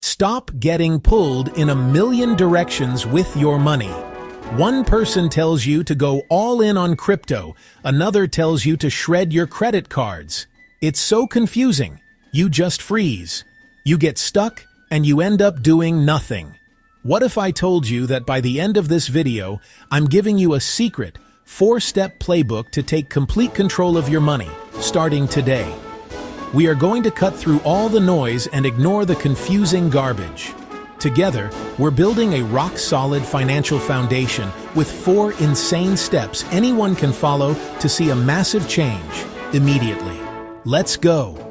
Stop getting pulled in a million directions with your money. One person tells you to go all in on crypto, another tells you to shred your credit cards. It's so confusing. You just freeze. You get stuck, and you end up doing nothing. What if I told you that by the end of this video, I'm giving you a secret, 4-step playbook to take complete control of your money, starting today? We are going to cut through all the noise and ignore the confusing garbage. Together, we're building a rock-solid financial foundation with 4 insane steps anyone can follow to see a massive change immediately. Let's go!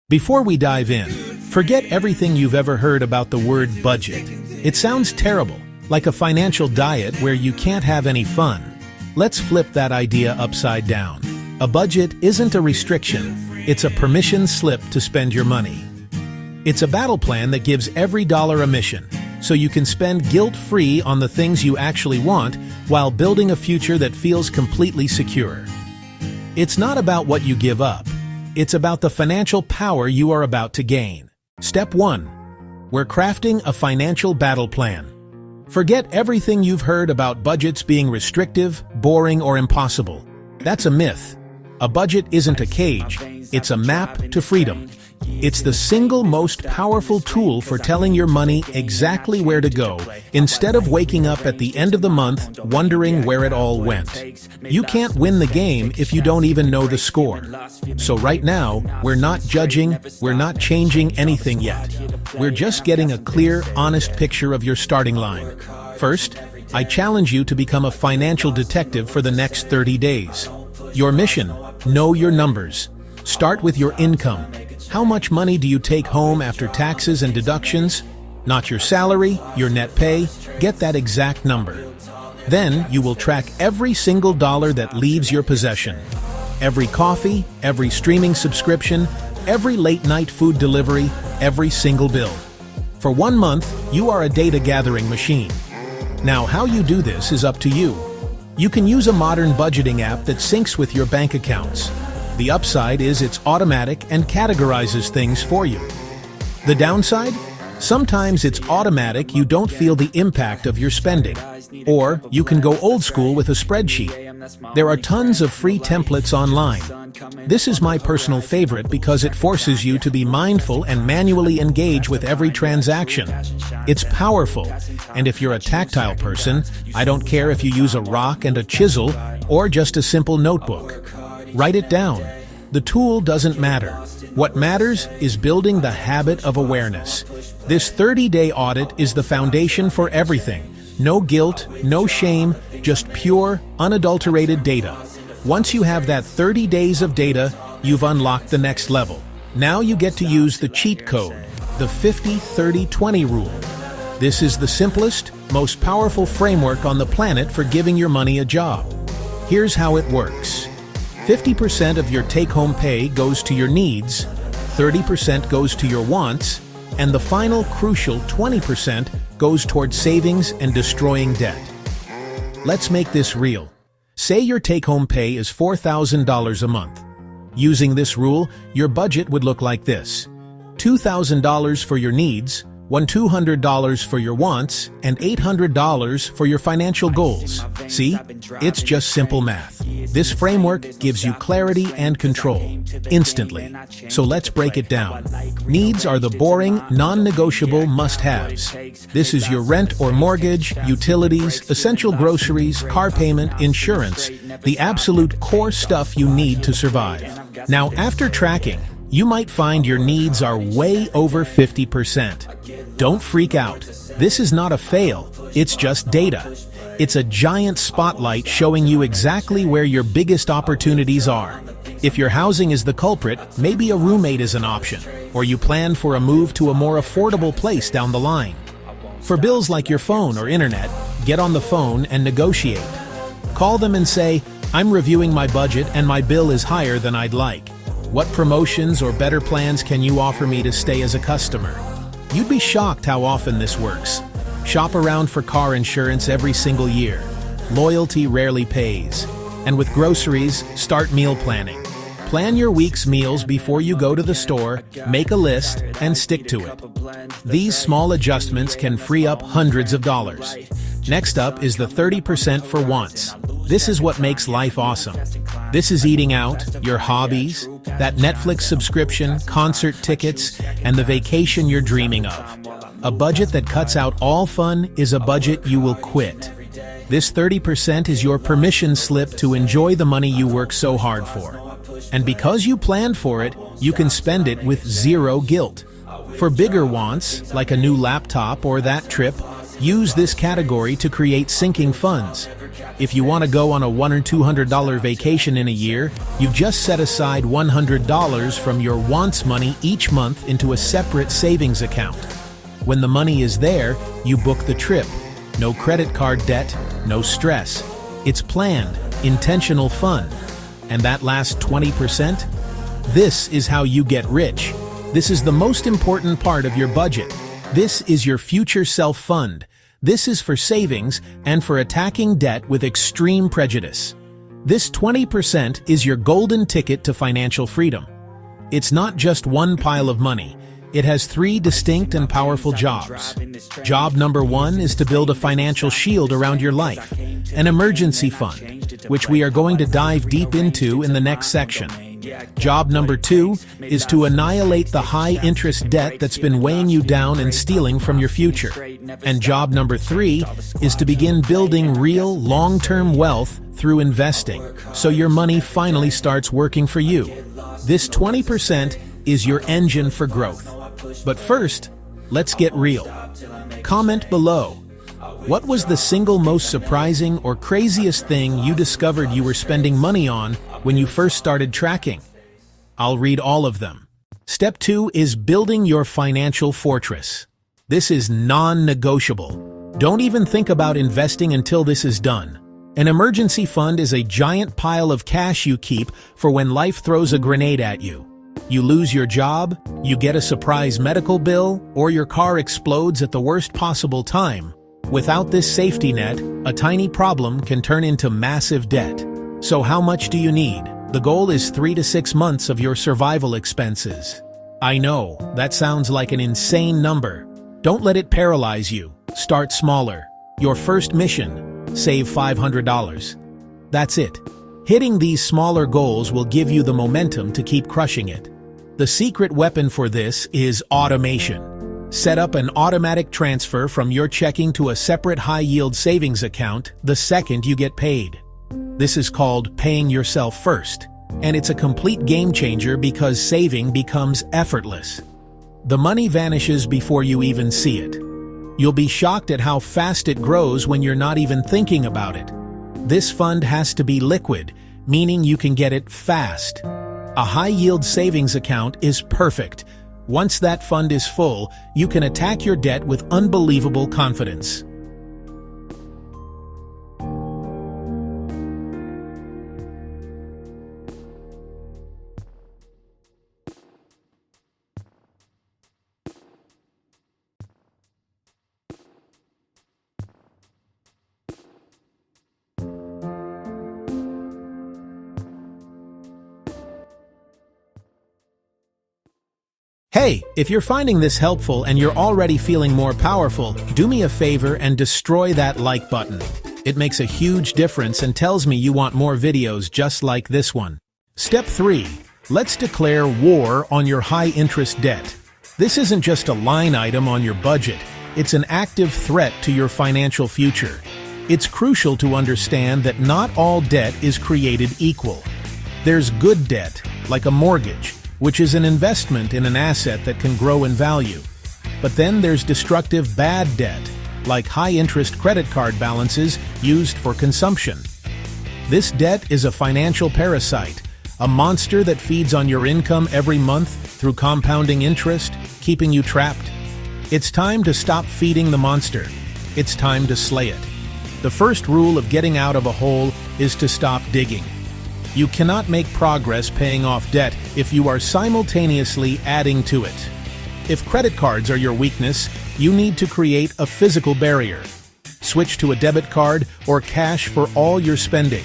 Before we dive in, forget everything you've ever heard about the word budget. It sounds terrible, like a financial diet where you can't have any fun. Let's flip that idea upside down. A budget isn't a restriction, it's a permission slip to spend your money. It's a battle plan that gives every dollar a mission, so you can spend guilt-free on the things you actually want while building a future that feels completely secure. It's not about what you give up. It's about the financial power you are about to gain. Step 1. We're crafting a financial battle plan. Forget everything you've heard about budgets being restrictive, boring, or impossible. That's a myth. A budget isn't a cage, it's a map to freedom. It's the single most powerful tool for telling your money exactly where to go, instead of waking up at the end of the month wondering where it all went. You can't win the game if you don't even know the score. So right now, we're not judging, we're not changing anything yet. We're just getting a clear, honest picture of your starting line. First, I challenge you to become a financial detective for the next 30 days. Your mission: know your numbers. Start with your income. How much money do you take home after taxes and deductions? Not your salary, your net pay. Get that exact number. Then you will track every single dollar that leaves your possession. Every coffee, every streaming subscription, every late-night food delivery, every single bill. For 1 month, you are a data-gathering machine. Now, how you do this is up to you. You can use a modern budgeting app that syncs with your bank accounts. The upside is it's automatic and categorizes things for you. The downside? Sometimes it's automatic, you don't feel the impact of your spending. Or you can go old school with a spreadsheet. There are tons of free templates online. This is my personal favorite because it forces you to be mindful and manually engage with every transaction. It's powerful, and if you're a tactile person, I don't care if you use a rock and a chisel or just a simple notebook. Write it down. The tool doesn't matter. What matters is building the habit of awareness. This 30-day audit is the foundation for everything. No guilt, no shame, just pure, unadulterated data. Once you have that 30 days of data, you've unlocked the next level. Now you get to use the cheat code, the 50-30-20 rule. This is the simplest, most powerful framework on the planet for giving your money a job. Here's how it works. 50% of your take-home pay goes to your needs, 30% goes to your wants, and the final crucial 20% goes towards savings and destroying debt. Let's make this real. Say your take-home pay is $4,000 a month. Using this rule, your budget would look like this: $2,000 for your needs, $200 for your wants, and $800 for your financial goals. See? It's just simple math. This framework gives you clarity and control, instantly. So let's break it down. Needs are the boring, non-negotiable must-haves. This is your rent or mortgage, utilities, essential groceries, car payment, insurance, the absolute core stuff you need to survive. Now, after tracking, you might find your needs are way over 50%. Don't freak out. This is not a fail, it's just data. It's a giant spotlight showing you exactly where your biggest opportunities are. If your housing is the culprit, maybe a roommate is an option, or you plan for a move to a more affordable place down the line. For bills like your phone or internet, get on the phone and negotiate. Call them and say, "I'm reviewing my budget and my bill is higher than I'd like. What promotions or better plans can you offer me to stay as a customer?" You'd be shocked how often this works. Shop around for car insurance every single year. Loyalty rarely pays. And with groceries, start meal planning. Plan your week's meals before you go to the store, make a list, and stick to it. These small adjustments can free up hundreds of dollars. Next up is the 30% for wants. This is what makes life awesome. This is eating out, your hobbies, that Netflix subscription, concert tickets, and the vacation you're dreaming of. A budget that cuts out all fun is a budget you will quit. This 30% is your permission slip to enjoy the money you work so hard for. And because you planned for it, you can spend it with zero guilt. For bigger wants, like a new laptop or that trip, use this category to create sinking funds. If you want to go on a $100 or $200 vacation in a year, you just set aside $100 from your wants money each month into a separate savings account. When the money is there, you book the trip. No credit card debt, no stress. It's planned, intentional fun. And that last 20%? This is how you get rich. This is the most important part of your budget. This is your future self-fund. This is for savings and for attacking debt with extreme prejudice. This 20% is your golden ticket to financial freedom. It's not just one pile of money. It has 3 distinct and powerful jobs. Job number 1 is to build a financial shield around your life, an emergency fund, which we are going to dive deep into in the next section. Job number 2 is to annihilate the high-interest debt that's been weighing you down and stealing from your future. And job number 3 is to begin building real, long-term wealth through investing, so your money finally starts working for you. This 20% is your engine for growth. But first, let's get real. Comment below. What was the single most surprising or craziest thing you discovered you were spending money on when you first started tracking? I'll read all of them. Step 2 is building your financial fortress. This is non-negotiable. Don't even think about investing until this is done. An emergency fund is a giant pile of cash you keep for when life throws a grenade at you. You lose your job, you get a surprise medical bill, or your car explodes at the worst possible time. Without this safety net, a tiny problem can turn into massive debt. So how much do you need? The goal is 3 to 6 months of your survival expenses. I know, that sounds like an insane number. Don't let it paralyze you. Start smaller. Your first mission, save $500. That's it. Hitting these smaller goals will give you the momentum to keep crushing it. The secret weapon for this is automation. Set up an automatic transfer from your checking to a separate high-yield savings account the second you get paid. This is called paying yourself first, and it's a complete game changer because saving becomes effortless. The money vanishes before you even see it. You'll be shocked at how fast it grows when you're not even thinking about it. This fund has to be liquid, meaning you can get it fast. A high-yield savings account is perfect. Once that fund is full, you can attack your debt with unbelievable confidence. Hey, if you're finding this helpful and you're already feeling more powerful, do me a favor and destroy that like button. It makes a huge difference and tells me you want more videos just like this one. Step 3. Let's declare war on your high-interest debt. This isn't just a line item on your budget. It's an active threat to your financial future. It's crucial to understand that not all debt is created equal. There's good debt, like a mortgage, which is an investment in an asset that can grow in value. But then there's destructive bad debt, like high-interest credit card balances used for consumption. This debt is a financial parasite, a monster that feeds on your income every month through compounding interest, keeping you trapped. It's time to stop feeding the monster. It's time to slay it. The first rule of getting out of a hole is to stop digging. You cannot make progress paying off debt if you are simultaneously adding to it. If credit cards are your weakness, you need to create a physical barrier. Switch to a debit card or cash for all your spending.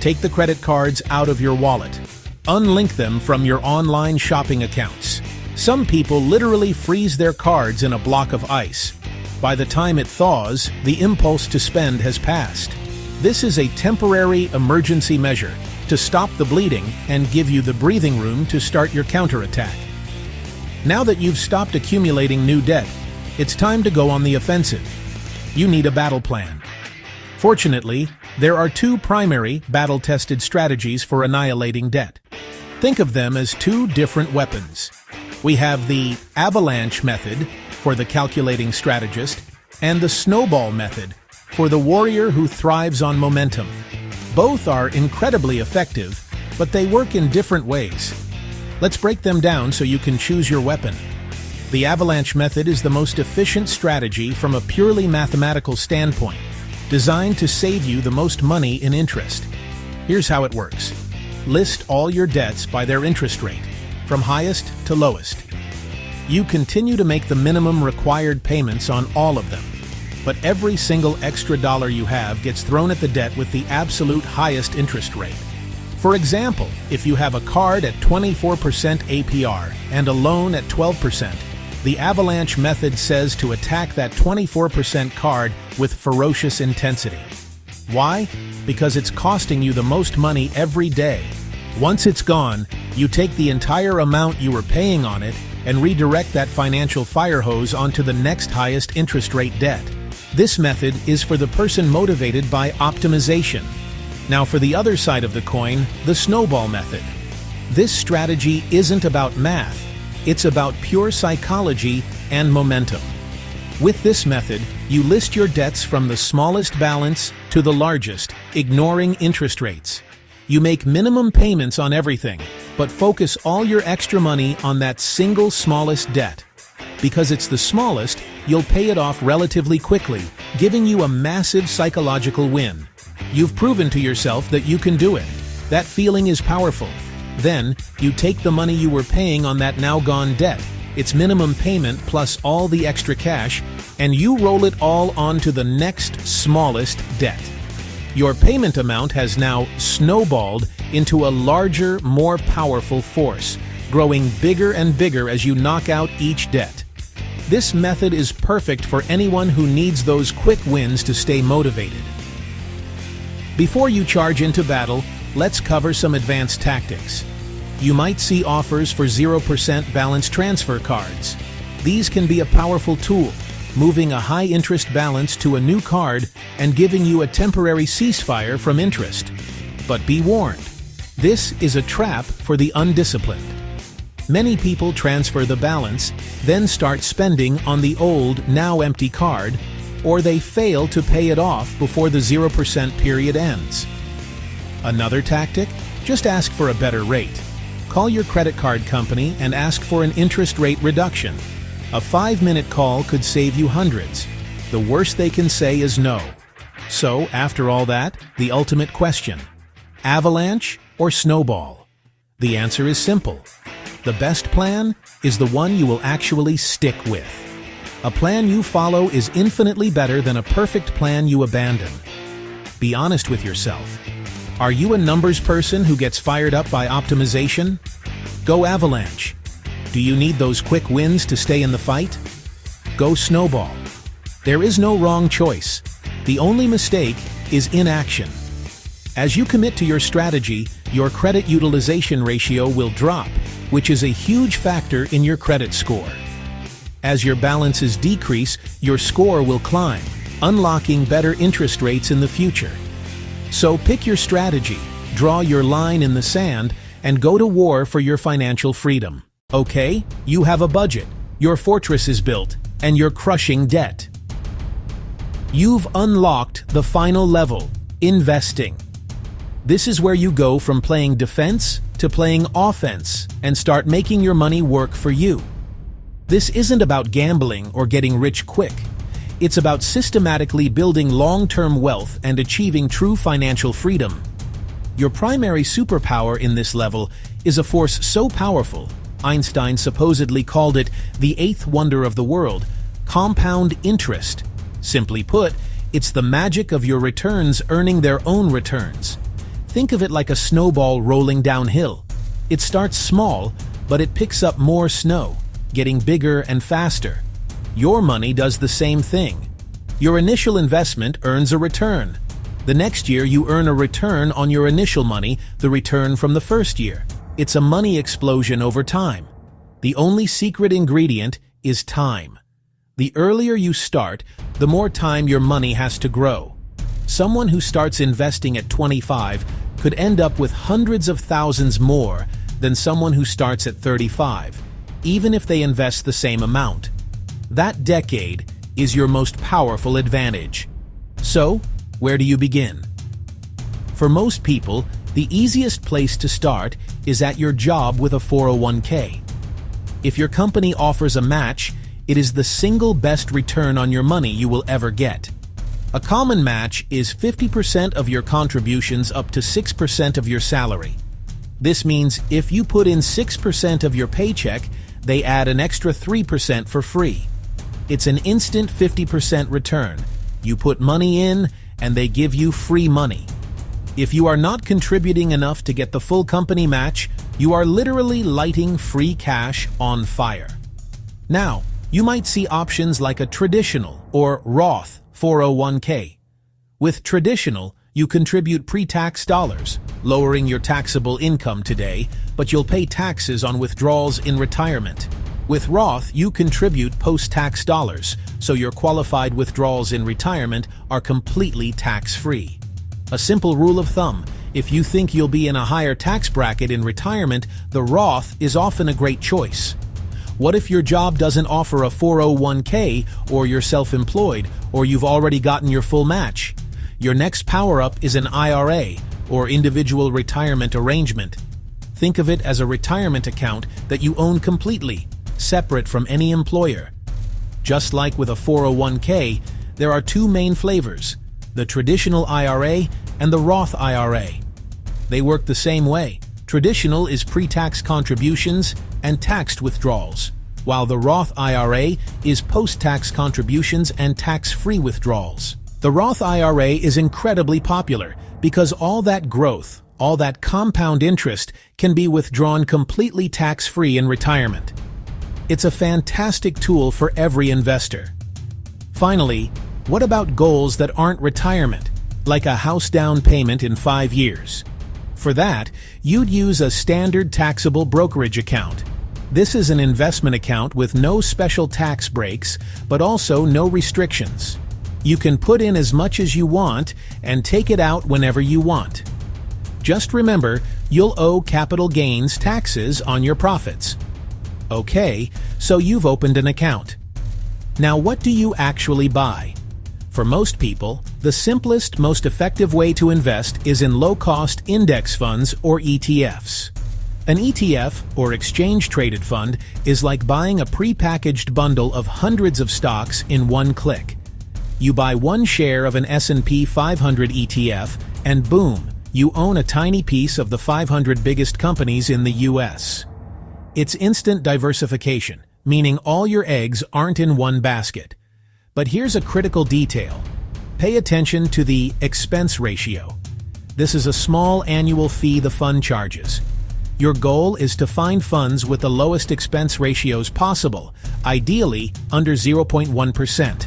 Take the credit cards out of your wallet. Unlink them from your online shopping accounts. Some people literally freeze their cards in a block of ice. By the time it thaws, the impulse to spend has passed. This is a temporary emergency measure to stop the bleeding and give you the breathing room to start your counterattack. Now that you've stopped accumulating new debt, it's time to go on the offensive. You need a battle plan. Fortunately, there are two primary battle-tested strategies for annihilating debt. Think of them as two different weapons. We have the Avalanche method for the calculating strategist and the Snowball method for the warrior who thrives on momentum. Both are incredibly effective, but they work in different ways. Let's break them down so you can choose your weapon. The Avalanche method is the most efficient strategy from a purely mathematical standpoint, designed to save you the most money in interest. Here's how it works. List all your debts by their interest rate, from highest to lowest. You continue to make the minimum required payments on all of them, but every single extra dollar you have gets thrown at the debt with the absolute highest interest rate. For example, if you have a card at 24% APR and a loan at 12%, the Avalanche method says to attack that 24% card with ferocious intensity. Why? Because it's costing you the most money every day. Once it's gone, you take the entire amount you were paying on it and redirect that financial fire hose onto the next highest interest rate debt. This method is for the person motivated by optimization. Now for the other side of the coin, the Snowball method. This strategy isn't about math, it's about pure psychology and momentum. With this method, you list your debts from the smallest balance to the largest, ignoring interest rates. You make minimum payments on everything, but focus all your extra money on that single smallest debt. Because it's the smallest, you'll pay it off relatively quickly, giving you a massive psychological win. You've proven to yourself that you can do it. That feeling is powerful. Then, you take the money you were paying on that now-gone debt, its minimum payment plus all the extra cash, and you roll it all onto the next smallest debt. Your payment amount has now snowballed into a larger, more powerful force, growing bigger and bigger as you knock out each debt. This method is perfect for anyone who needs those quick wins to stay motivated. Before you charge into battle, let's cover some advanced tactics. You might see offers for 0% balance transfer cards. These can be a powerful tool, moving a high-interest balance to a new card and giving you a temporary ceasefire from interest. But be warned, this is a trap for the undisciplined. Many people transfer the balance, then start spending on the old, now empty card, or they fail to pay it off before the 0% period ends. Another tactic? Just ask for a better rate. Call your credit card company and ask for an interest rate reduction. A 5-minute call could save you hundreds. The worst they can say is no. So, after all that, the ultimate question: Avalanche or Snowball? The answer is simple. The best plan is the one you will actually stick with. A plan you follow is infinitely better than a perfect plan you abandon. Be honest with yourself. Are you a numbers person who gets fired up by optimization? Go Avalanche. Do you need those quick wins to stay in the fight? Go Snowball. There is no wrong choice. The only mistake is inaction. As you commit to your strategy, your credit utilization ratio will drop, which is a huge factor in your credit score. As your balances decrease, your score will climb, unlocking better interest rates in the future. So pick your strategy, draw your line in the sand, and go to war for your financial freedom. Okay, you have a budget, your fortress is built, and you're crushing debt. You've unlocked the final level, investing. This is where you go from playing defense to playing offense and start making your money work for you. This isn't about gambling or getting rich quick. It's about systematically building long-term wealth and achieving true financial freedom. Your primary superpower in this level is a force so powerful, Einstein supposedly called it the eighth wonder of the world, compound interest. Simply put, it's the magic of your returns earning their own returns. Think of it like a snowball rolling downhill. It starts small, but it picks up more snow, getting bigger and faster. Your money does the same thing. Your initial investment earns a return. The next year you earn a return on your initial money, the return from the first year. It's a money explosion over time. The only secret ingredient is time. The earlier you start, the more time your money has to grow. Someone who starts investing at 25 could end up with hundreds of thousands more than someone who starts at 35, even if they invest the same amount. That decade is your most powerful advantage. So, where do you begin? For most people, the easiest place to start is at your job with a 401k. If your company offers a match, it is the single best return on your money you will ever get. A common match is 50% of your contributions up to 6% of your salary. This means if you put in 6% of your paycheck, they add an extra 3% for free. It's an instant 50% return. You put money in, and they give you free money. If you are not contributing enough to get the full company match, you are literally lighting free cash on fire. Now, you might see options like a traditional or Roth 401k. With traditional, you contribute pre-tax dollars, lowering your taxable income today, but you'll pay taxes on withdrawals in retirement. With Roth, you contribute post-tax dollars, so your qualified withdrawals in retirement are completely tax-free. A simple rule of thumb: if you think you'll be in a higher tax bracket in retirement, the Roth is often a great choice. What if your job doesn't offer a 401k, or you're self-employed, or you've already gotten your full match? Your next power-up is an IRA, or individual retirement arrangement. Think of it as a retirement account that you own completely, separate from any employer. Just like with a 401k, there are two main flavors: the traditional IRA and the Roth IRA. They work the same way. Traditional is pre-tax contributions and taxed withdrawals, while the Roth IRA is post-tax contributions and tax-free withdrawals. The Roth IRA is incredibly popular because all that growth, all that compound interest can be withdrawn completely tax-free in retirement. It's a fantastic tool for every investor. Finally, what about goals that aren't retirement, like a house down payment in 5 years? For that, you'd use a standard taxable brokerage account. This is an investment account with no special tax breaks, but also no restrictions. You can put in as much as you want and take it out whenever you want. Just remember, you'll owe capital gains taxes on your profits. Okay, so you've opened an account. Now, what do you actually buy? For most people, the simplest, most effective way to invest is in low-cost index funds or ETFs. An ETF, or exchange-traded fund, is like buying a pre-packaged bundle of hundreds of stocks in one click. You buy one share of an S&P 500 ETF, and boom, you own a tiny piece of the 500 biggest companies in the US. It's instant diversification, meaning all your eggs aren't in one basket. But here's a critical detail. Pay attention to the expense ratio. This is a small annual fee the fund charges. Your goal is to find funds with the lowest expense ratios possible, ideally under 0.1%.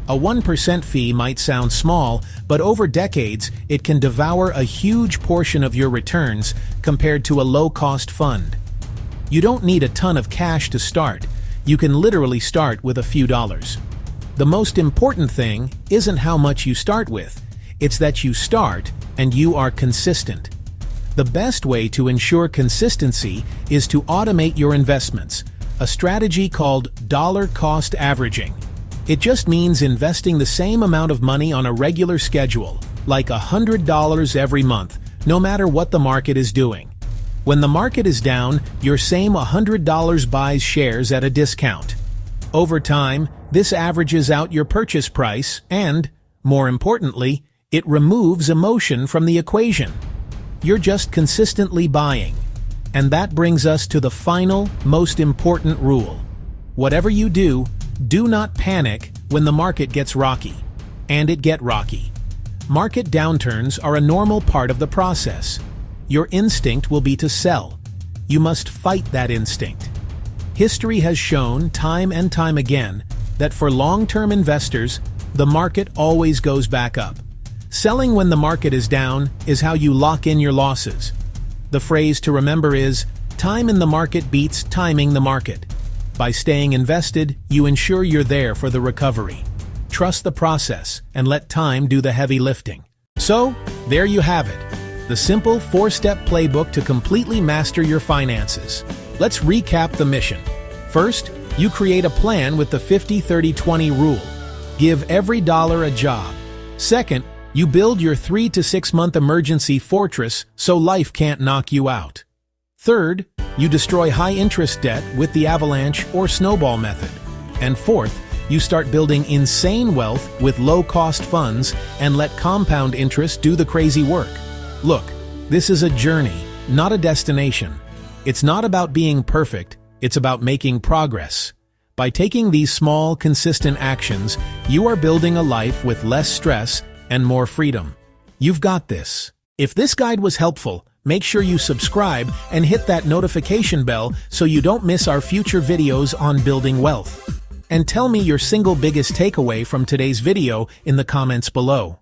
A 1% fee might sound small, but over decades, it can devour a huge portion of your returns compared to a low-cost fund. You don't need a ton of cash to start. You can literally start with a few dollars. The most important thing isn't how much you start with, it's that you start and you are consistent. The best way to ensure consistency is to automate your investments, a strategy called dollar cost averaging. It just means investing the same amount of money on a regular schedule, like $100 every month, no matter what the market is doing. When the market is down, your same $100 buys shares at a discount. Over time, this averages out your purchase price and, more importantly, it removes emotion from the equation. You're just consistently buying. And that brings us to the final, most important rule. Whatever you do, do not panic when the market gets rocky. And it get rocky. Market downturns are a normal part of the process. Your instinct will be to sell. You must fight that instinct. History has shown time and time again that for long-term investors, the market always goes back up. Selling when the market is down is how you lock in your losses. The phrase to remember is, time in the market beats timing the market. By staying invested, you ensure you're there for the recovery. Trust the process and let time do the heavy lifting. So, there you have it. The simple 4-step playbook to completely master your finances. Let's recap the mission. First, you create a plan with the 50-30-20 rule. Give every dollar a job. Second, you build your 3 to 6 month emergency fortress so life can't knock you out. Third, you destroy high-interest debt with the Avalanche or Snowball method. And fourth, you start building insane wealth with low-cost funds and let compound interest do the crazy work. Look, this is a journey, not a destination. It's not about being perfect, it's about making progress. By taking these small, consistent actions, you are building a life with less stress and more freedom. You've got this. If this guide was helpful, make sure you subscribe and hit that notification bell so you don't miss our future videos on building wealth. And tell me your single biggest takeaway from today's video in the comments below.